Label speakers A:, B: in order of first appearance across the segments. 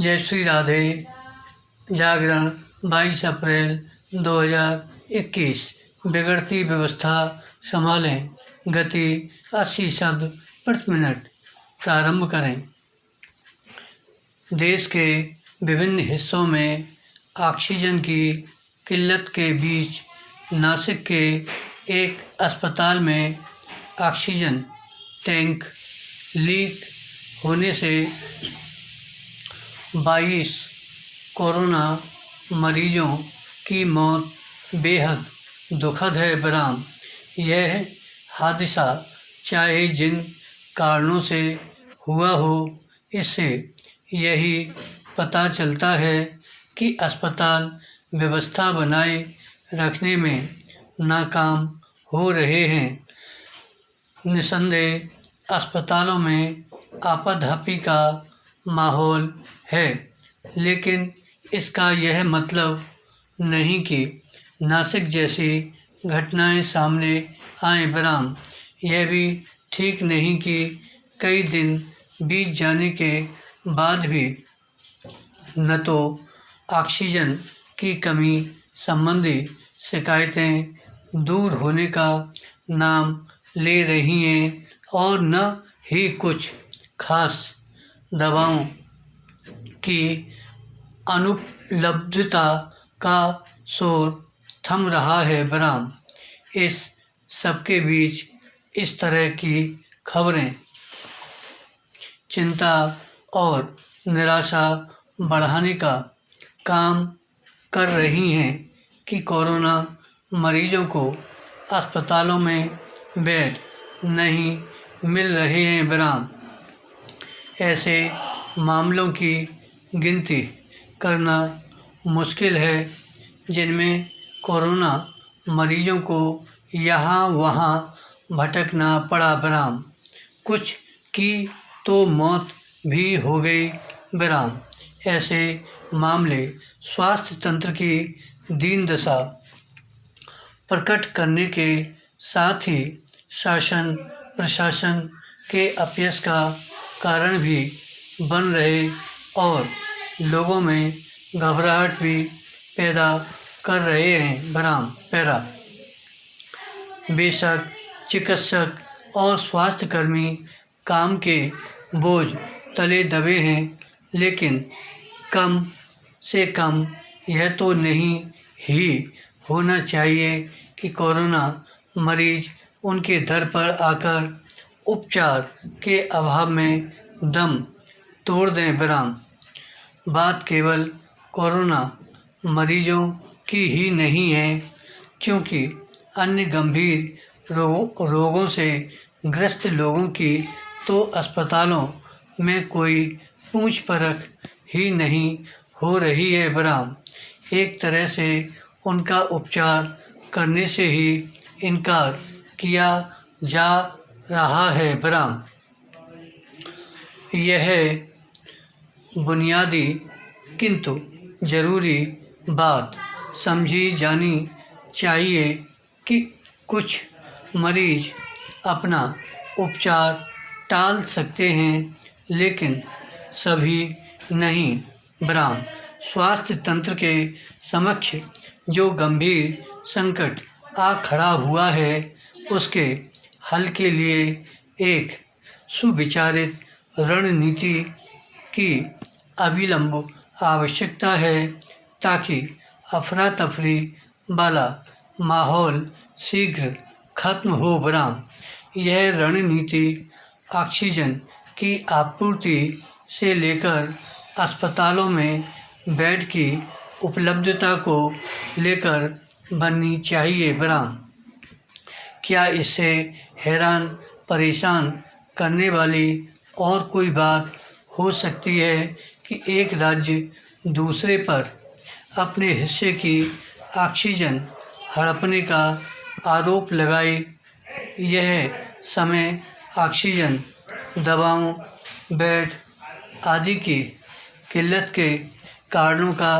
A: जय श्री राधे। जागरण 22 अप्रैल 2021। बिगड़ती व्यवस्था संभालें, गति 80 शब्द प्रति मिनट। प्रारंभ करें। देश के विभिन्न हिस्सों में ऑक्सीजन की किल्लत के बीच नासिक के एक अस्पताल में ऑक्सीजन टैंक लीक होने से 22 कोरोना मरीजों की मौत बेहद दुखद है। बराम यह हादसा चाहे जिन कारणों से हुआ हो, इससे यही पता चलता है कि अस्पताल व्यवस्था बनाए रखने में नाकाम हो रहे हैं। निस्संदेह अस्पतालों में आपाधापी का माहौल है, लेकिन इसका यह मतलब नहीं कि नासिक जैसी घटनाएं सामने आएं। बराम यह भी ठीक नहीं कि कई दिन बीत जाने के बाद भी न तो ऑक्सीजन की कमी संबंधी शिकायतें दूर होने का नाम ले रही हैं और न ही कुछ खास दवाओं की अनुपलब्धता का शोर थम रहा है। बराम इस सबके बीच इस तरह की खबरें चिंता और निराशा बढ़ाने का काम कर रही हैं कि कोरोना मरीजों को अस्पतालों में बेड नहीं मिल रहे हैं। बराम ऐसे मामलों की गिनती करना मुश्किल है जिनमें कोरोना मरीजों को यहाँ वहाँ भटकना पड़ा। बराम कुछ की तो मौत भी हो गई। बराम ऐसे मामले स्वास्थ्य तंत्र की दीन दशा प्रकट करने के साथ ही शासन प्रशासन के अपयश का कारण भी बन रहे और लोगों में घबराहट भी पैदा कर रहे हैं। बराम बेशक चिकित्सक और स्वास्थ्यकर्मी काम के बोझ तले दबे हैं, लेकिन कम से कम यह तो नहीं ही होना चाहिए कि कोरोना मरीज उनके दर पर आकर उपचार के अभाव में दम तोड़ दें। बराम बात केवल कोरोना मरीजों की ही नहीं है, क्योंकि अन्य गंभीर रोगों से ग्रस्त लोगों की तो अस्पतालों में कोई पूछ परख ही नहीं हो रही है। बराम एक तरह से उनका उपचार करने से ही इनकार किया जा रहा है। बराम यह बुनियादी किंतु ज़रूरी बात समझी जानी चाहिए कि कुछ मरीज अपना उपचार टाल सकते हैं, लेकिन सभी नहीं। बराम स्वास्थ्य तंत्र के समक्ष जो गंभीर संकट आ खड़ा हुआ है, उसके हल के लिए एक सुविचारित रणनीति की अविलंब आवश्यकता है, ताकि अफरा तफरी वाला माहौल शीघ्र खत्म हो। बराम यह रणनीति ऑक्सीजन की आपूर्ति से लेकर अस्पतालों में बेड की उपलब्धता को लेकर बननी चाहिए। बराम क्या इससे हैरान परेशान करने वाली और कोई बात हो सकती है कि एक राज्य दूसरे पर अपने हिस्से की ऑक्सीजन हड़पने का आरोप लगाए। यह समय ऑक्सीजन, दवाओं, बेड आदि की किल्लत के कारणों का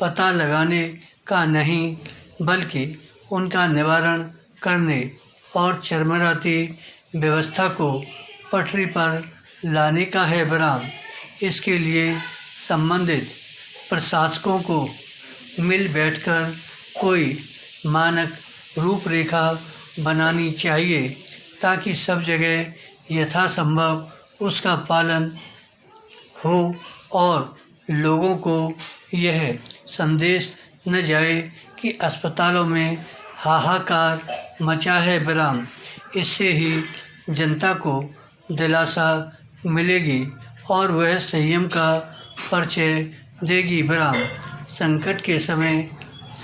A: पता लगाने का नहीं, बल्कि उनका निवारण करने और चरमराती व्यवस्था को पटरी पर लाने का है। बराम इसके लिए संबंधित प्रशासकों को मिल बैठकर कोई मानक रूपरेखा बनानी चाहिए ताकि सब जगह यथासंभव उसका पालन हो और लोगों को यह संदेश न जाए कि अस्पतालों में हाहाकार मचा है विराम। इससे ही जनता को दिलासा मिलेगी और वह संयम का परिचय देगी विराम। संकट के समय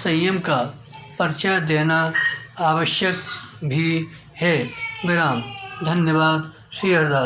A: संयम का परिचय देना आवश्यक भी है विराम। धन्यवाद। श्री हरदास।